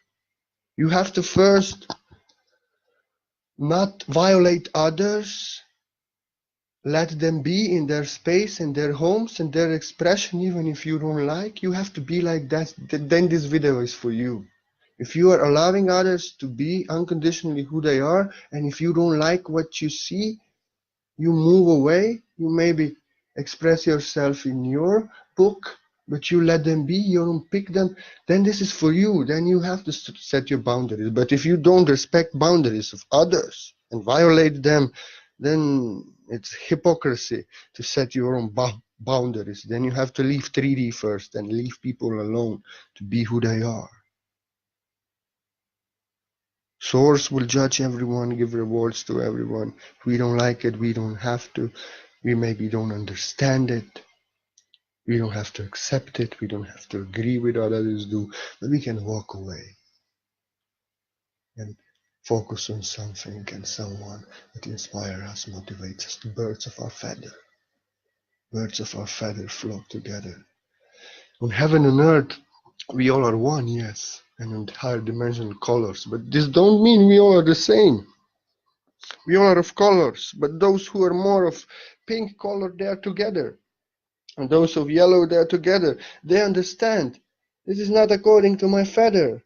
You have to first not violate others, let them be in their space, in their homes, and their expression, even if you don't like. You have to be like that. Then this video is for you. If you are allowing others to be unconditionally who they are, and if you don't like what you see, you move away. You maybe express yourself in your book, but you let them be, you don't pick them, then this is for you. Then you have to set your boundaries. But if you don't respect boundaries of others and violate them, then it's hypocrisy to set your own boundaries. Then you have to leave 3D first and leave people alone to be who they are. Source will judge everyone, give rewards to everyone. If we don't like it, we don't have to. We maybe don't understand it. We don't have to accept it. We don't have to agree with what others do. But we can walk away and focus on something and someone that inspires us, motivates us. The birds of our feather. Birds of our feather flock together. On heaven and earth, we all are one, yes, and in higher dimensional colors. But this don't mean we all are the same. We all are of colors, but those who are more of pink color, they are together. And those of yellow, they are together. They understand. This is not according to my feather.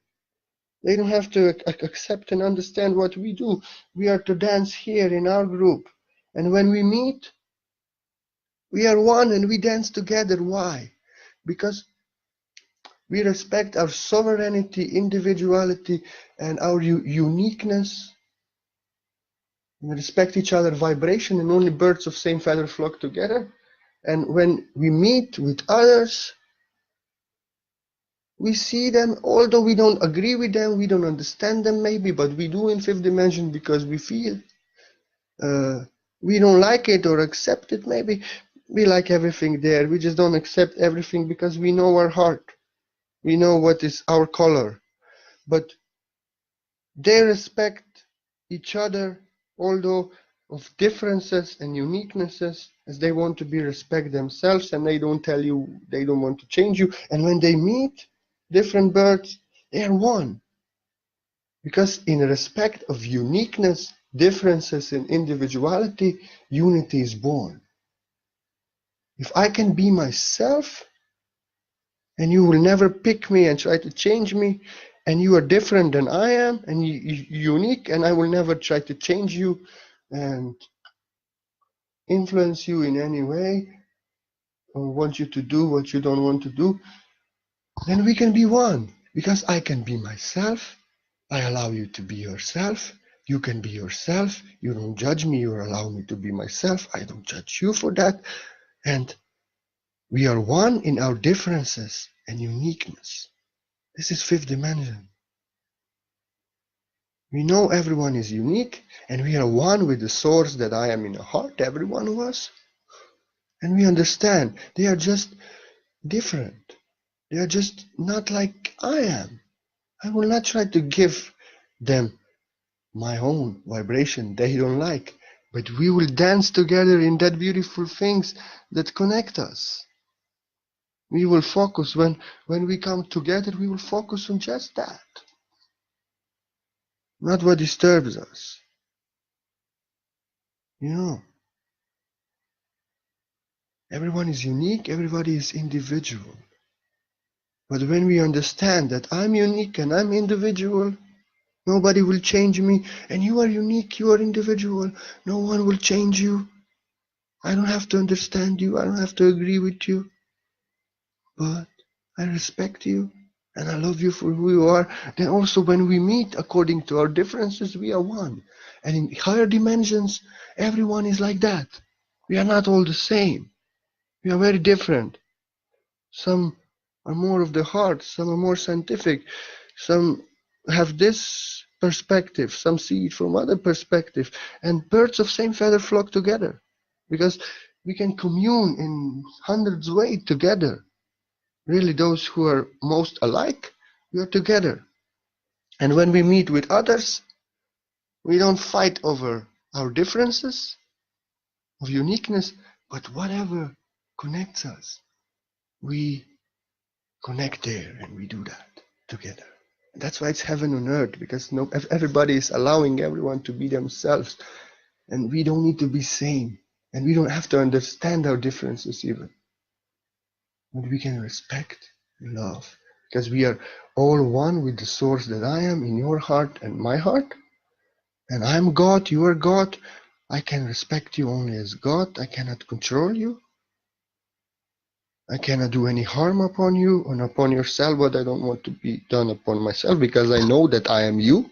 They don't have to accept and understand what we do. We are to dance here in our group. And when we meet, we are one and we dance together. Why? Because we respect our sovereignty, individuality, and our uniqueness. We respect each other's vibration, and only birds of same feather flock together. And when we meet with others, we see them, although we don't agree with them, we don't understand them maybe, but we do in fifth dimension because we feel. We don't like it or accept it maybe. We like everything there. We just don't accept everything because we know our heart. We know what is our color. But they respect each other, although of differences and uniquenesses, as they want to be respect themselves, and they don't tell you they don't want to change you. And when they meet different birds, they are one. Because in respect of uniqueness, differences in individuality, unity is born. If I can be myself, and you will never pick me and try to change me, and you are different than I am, and unique, and I will never try to change you and influence you in any way, or want you to do what you don't want to do, then we can be one. Because I can be myself, I allow you to be yourself, you can be yourself, you don't judge me, you allow me to be myself, I don't judge you for that, and we are one in our differences and uniqueness. This is fifth dimension. We know everyone is unique, and we are one with the source that I am in the heart, every one of us. And we understand they are just different. They are just not like I am. I will not try to give them my own vibration they don't like, but we will dance together in that beautiful things that connect us. We will focus when we come together, we will focus on just that, not what disturbs us. You know, everyone is unique, everybody is individual. But when we understand that I'm unique and I'm individual, nobody will change me, and you are unique, you are individual, no one will change you. I don't have to understand you, I don't have to agree with you, but I respect you and I love you for who you are. Then also when we meet according to our differences, we are one. And in higher dimensions, everyone is like that. We are not all the same. We are very different. Some are more of the heart, some are more scientific, some have this perspective, some see it from other perspective. And birds of same feather flock together because we can commune in hundreds of ways together. Really, those who are most alike, we are together. And when we meet with others, we don't fight over our differences of uniqueness, but whatever connects us, we connect there and we do that together. And that's why it's heaven on earth, because everybody is allowing everyone to be themselves, and we don't need to be same, and we don't have to understand our differences even. But we can respect and love, because we are all one with the source that I am in your heart and my heart. And I'm God, you are God. I can respect you only as God. I cannot control you. I cannot do any harm upon you and upon yourself, but I don't want to be done upon myself, because I know that I am you.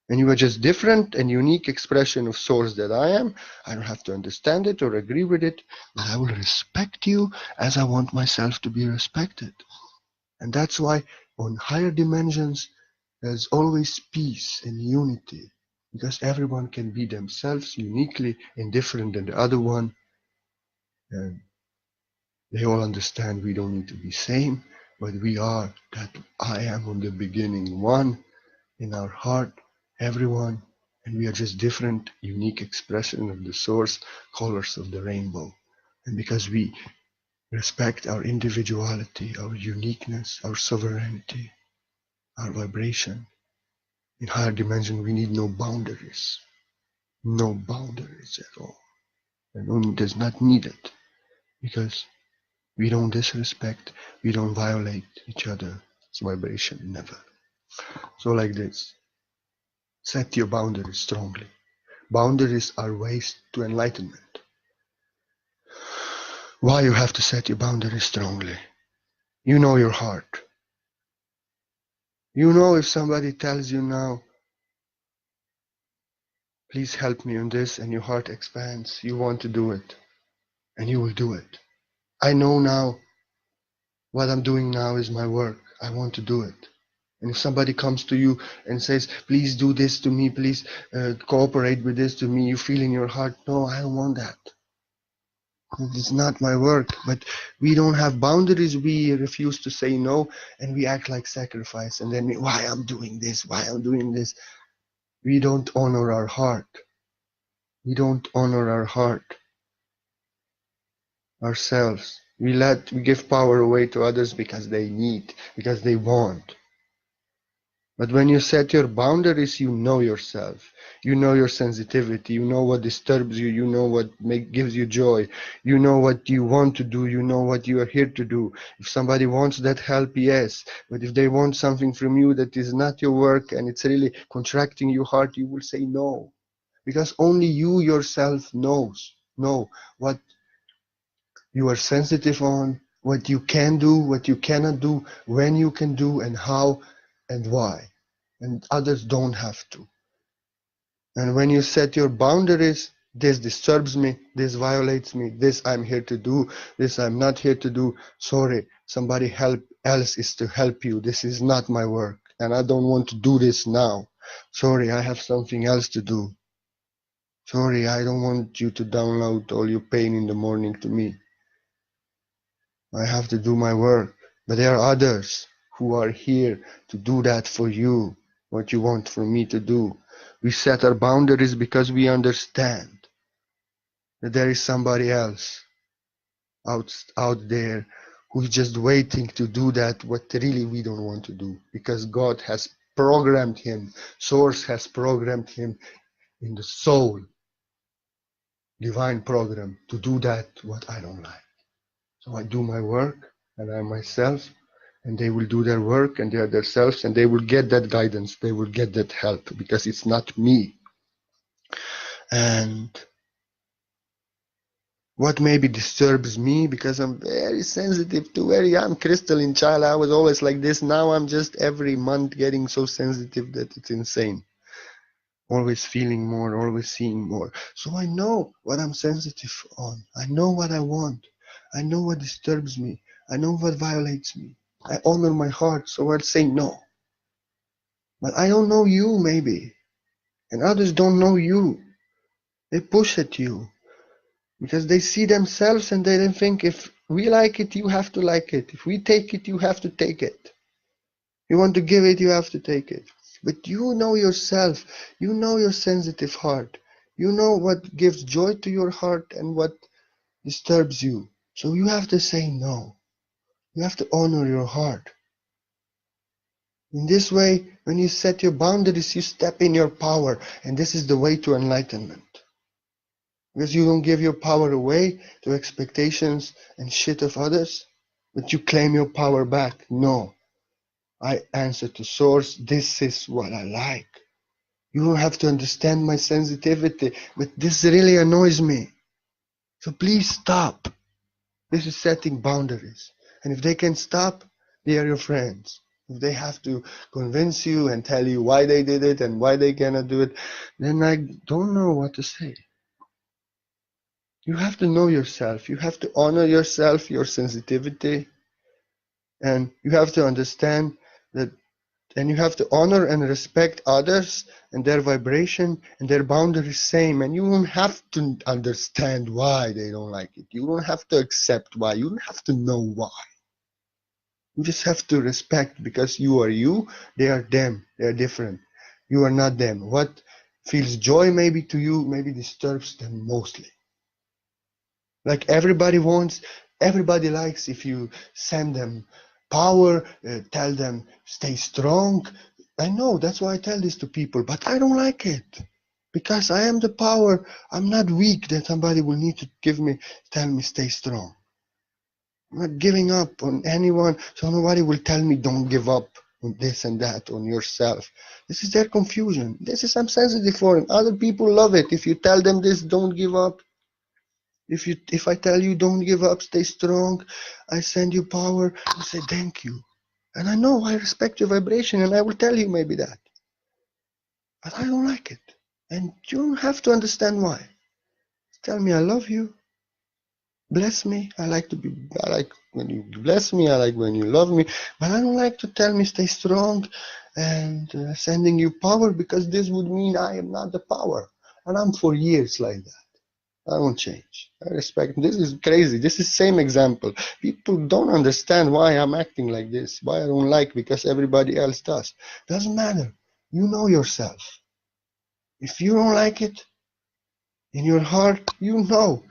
And you are just different and unique expression of source that I am. I don't have to understand it or agree with it, but I will respect you as I want myself to be respected. And that's why on higher dimensions, there's always peace and unity, because everyone can be themselves uniquely indifferent than the other one. And they all understand we don't need to be same, but we are that I am on the beginning one in our heart, everyone, and we are just different, unique expression of the source, colors of the rainbow. And because we respect our individuality, our uniqueness, our sovereignty, our vibration, in higher dimension we need no boundaries. No boundaries at all. And only does not need it, because we don't disrespect, we don't violate each other's vibration, never. So like this, set your boundaries strongly. Boundaries are ways to enlightenment. Why you have to set your boundaries strongly? You know your heart. You know if somebody tells you now, please help me on this, and your heart expands, you want to do it, and you will do it. I know now what I'm doing now is my work. I want to do it. And if somebody comes to you and says, please do this to me, please cooperate with this to me, you feel in your heart, no, I don't want that. It's not my work. But we don't have boundaries. We refuse to say no, and we act like sacrifice. And then why I'm doing this, why I'm doing this. We don't honor our heart. We don't honor our heart, ourselves. We give power away to others because they need, because they want. But when you set your boundaries, you know yourself. You know your sensitivity. You know what disturbs you. You know what gives you joy. You know what you want to do. You know what you are here to do. If somebody wants that help, yes. But if they want something from you that is not your work and it's really contracting your heart, you will say no. Because only you yourself know what you are sensitive on, what you can do, what you cannot do, when you can do, and how and why. And others don't have to. And when you set your boundaries, this disturbs me, this violates me, this I'm here to do, this I'm not here to do. Sorry, somebody else is to help you. This is not my work, and I don't want to do this now. Sorry, I have something else to do. Sorry, I don't want you to download all your pain in the morning to me. I have to do my work. But there are others who are here to do that for you, what you want for me to do. We set our boundaries because we understand that there is somebody else out there who's just waiting to do that what really we don't want to do, because God has programmed him, Source has programmed him in the soul, divine program, to do that what I don't like. So I do my work, and I myself, and they will do their work, and they are themselves, and they will get that guidance, they will get that help, because it's not me. And what maybe disturbs me, because I'm very sensitive to very young crystalline child. I was always like this. Now I'm just every month getting so sensitive that it's insane. Always feeling more, always seeing more. So I know what I'm sensitive on. I know what I want. I know what disturbs me. I know what violates me. I honor my heart, so I'll say no. But I don't know you, maybe. And others don't know you. They push at you. Because they see themselves and they think, if we like it, you have to like it. If we take it, you have to take it. You want to give it, you have to take it. But you know yourself. You know your sensitive heart. You know what gives joy to your heart and what disturbs you. So you have to say no. You have to honor your heart. In this way, when you set your boundaries, you step in your power. And this is the way to enlightenment. Because you don't give your power away to expectations and shit of others, but you claim your power back. No, I answer to Source. This is what I like. You don't have to understand my sensitivity, but this really annoys me. So please stop. This is setting boundaries. And if they can stop, they are your friends. If they have to convince you and tell you why they did it and why they cannot do it, then I don't know what to say. You have to know yourself. You have to honor yourself, your sensitivity, and you have to understand that, and you have to honor and respect others and their vibration and their boundaries same. And you don't have to understand why they don't like it. You don't have to accept why. You don't have to know why. You just have to respect, because you are you, they are them. They are different. You are not them. What feels joy maybe to you maybe disturbs them mostly. Like everybody likes if you send them power, tell them stay strong. I know, that's why I tell this to people, but I don't like it. Because I am the power. I'm not weak that somebody will need to tell me stay strong. I'm not giving up on anyone, so nobody will tell me don't give up on this and that, on yourself. This is their confusion. This is I'm sensitive for, and other people love it. If you tell them this, don't give up. If I tell you don't give up, stay strong, I send you power, you say thank you. And I know I respect your vibration, and I will tell you maybe that. But I don't like it. And you don't have to understand why. Tell me I love you. Bless me. I like when you bless me. I like when you love me. But I don't like to tell me stay strong and sending you power, because this would mean I am not the power. And I'm for years like that. I won't change. I respect. This is crazy. This is same example. People don't understand why I'm acting like this. Why I don't like, because everybody else does. Doesn't matter. You know yourself. If you don't like it in your heart, you know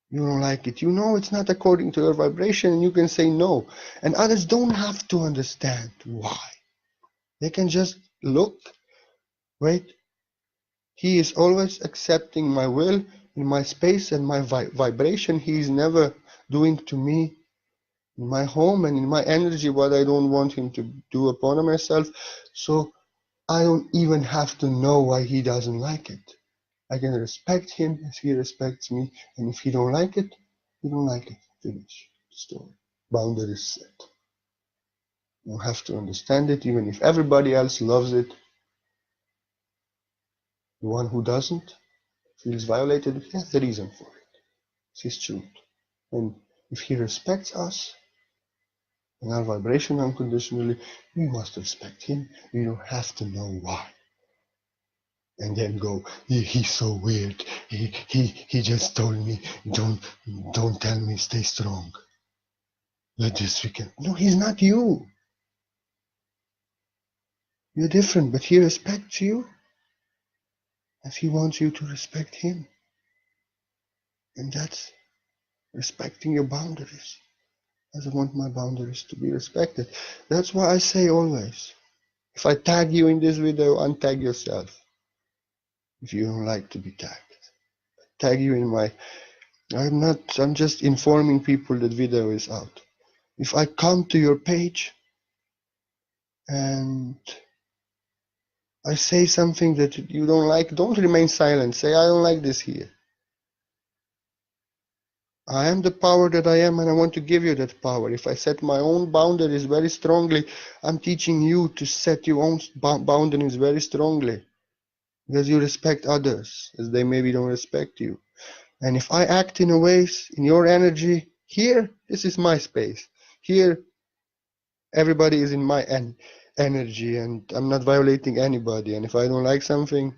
you don't like it. You know it's not according to your vibration, and you can say no. And others don't have to understand why. They can just look, wait. He is always accepting my will in my space and my vibration. He is never doing to me in my home and in my energy what I don't want him to do upon myself. So I don't even have to know why he doesn't like it. I can respect him as he respects me. And if he don't like it, he don't like it. Finish. Story. Boundaries set. You have to understand it, even if everybody else loves it. The one who doesn't feels violated, he has the reason for it. It's his truth. And if he respects us and our vibration unconditionally, we must respect him. We don't have to know why. And then go, he's so weird. He just told me, don't tell me, stay strong. Let this weekend. No, he's not you. You're different, but he respects you as he wants you to respect him. And that's respecting your boundaries. I don't want my boundaries to be respected. That's why I say always, if I tag you in this video, untag yourself. If you don't like to be tagged. Tag you in my... I'm just informing people that video is out. If I come to your page and I say something that you don't like, don't remain silent. Say, I don't like this here. I am the power that I am, and I want to give you that power. If I set my own boundaries very strongly, I'm teaching you to set your own boundaries very strongly. Because you respect others, as they maybe don't respect you. And if I act in a ways, in your energy, here, this is my space. Here, everybody is in my energy, and I'm not violating anybody. And if I don't like something,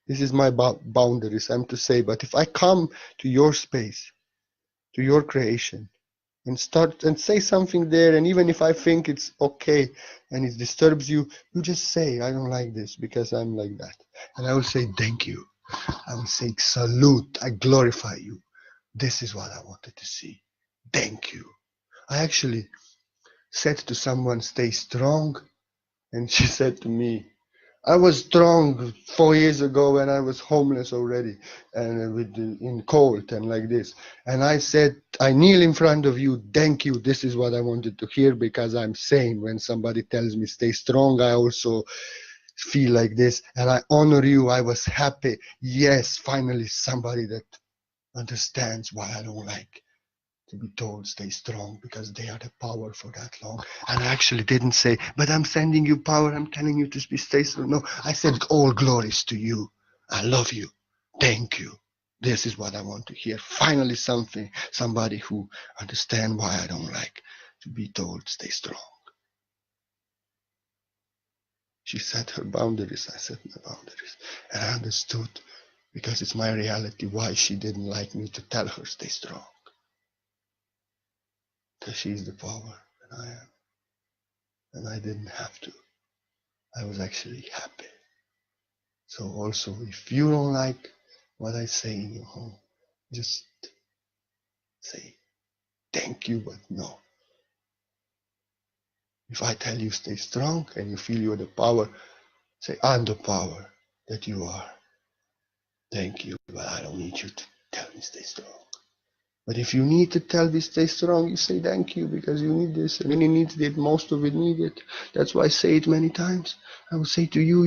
this is my boundaries, I'm to say. But if I come to your space, to your creation, and start and say something there, and even if I think it's okay and it disturbs you, you just say, I don't like this because I'm like that. And I will say, thank you. I will say, salute. I glorify you. This is what I wanted to see. Thank you. I actually said to someone, stay strong. And she said to me, I was strong 4 years ago when I was homeless already and in cold and like this. And I said, I kneel in front of you. Thank you. This is what I wanted to hear because I'm same. When somebody tells me stay strong, I also feel like this. And I honor you. I was happy. Yes, finally somebody that understands why I don't like to be told stay strong because they are the power for that long. And I actually didn't say, but I'm sending you power. I'm telling you to be stay strong. No, I said all glories to you. I love you. Thank you. This is what I want to hear. Finally somebody who understand why I don't like to be told stay strong. She set her boundaries. I set my boundaries. And I understood because it's my reality why she didn't like me to tell her stay strong. Because she's the power and I am. And I didn't have to. I was actually happy. So also, if you don't like what I say in your home, just say thank you, but no. If I tell you stay strong and you feel you're the power, say I'm the power that you are. Thank you, but I don't need you to tell me stay strong. But if you need to tell me stay strong, you say thank you because you need this. And many needs it, most of it need it. That's why I say it many times. I will say to you,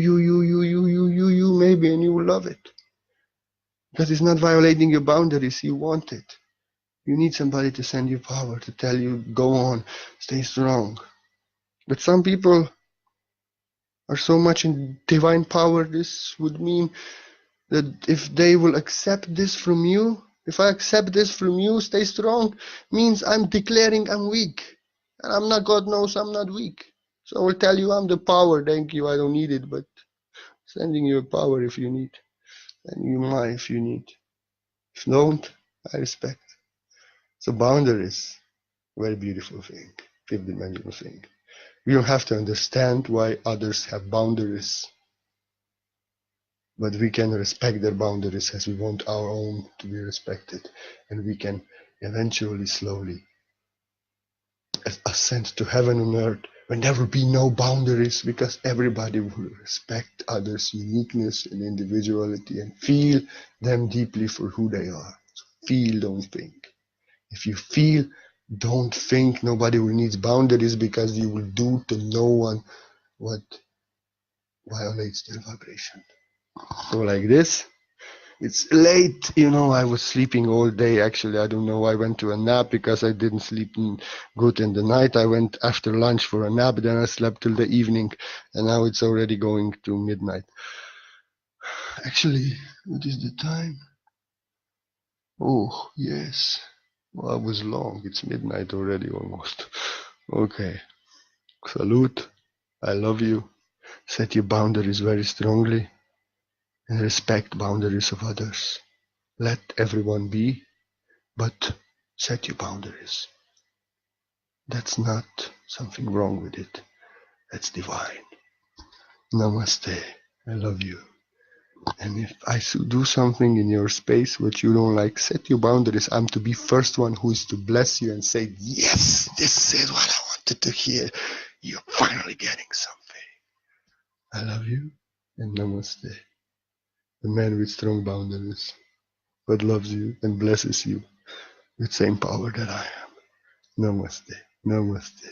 maybe, and you will love it. Because it's not violating your boundaries, you want it. You need somebody to send you power, to tell you, go on, stay strong. But some people are so much in divine power, this would mean that if they will accept this from you, if I accept this from you, stay strong, means I'm declaring I'm weak. And I'm not, God knows I'm not weak. So I will tell you I'm the power, thank you, I don't need it, but sending you a power if you need. And you might if you need. If don't, I respect. So boundaries, very beautiful thing, fifth dimensional thing. We don't have to understand why others have boundaries, but we can respect their boundaries as we want our own to be respected, and we can eventually, slowly ascend to heaven on earth when there will be no boundaries because everybody will respect others' uniqueness and individuality and feel them deeply for who they are. So feel, don't think. If you feel, don't think. Nobody will need boundaries because you will do to no one what violates their vibration. So like this, it's late, I was sleeping all day. Actually, I don't know. I went to a nap because I didn't sleep good in the night. I went after lunch for a nap, then I slept till the evening, and now it's already going to midnight. Actually, what is the time? Oh, yes. Well, it was long. It's midnight already almost. Okay. Salute. I love you. Set your boundaries very strongly and respect boundaries of others. Let everyone be, but set your boundaries. That's not something wrong with it. That's divine. Namaste. I love you. And if I do something in your space which you don't like, set your boundaries. I'm to be first one who is to bless you and say, yes, this is what I wanted to hear. You're finally getting something. I love you and namaste. The man with strong boundaries, but loves you and blesses you with same power that I am. Namaste. Namaste.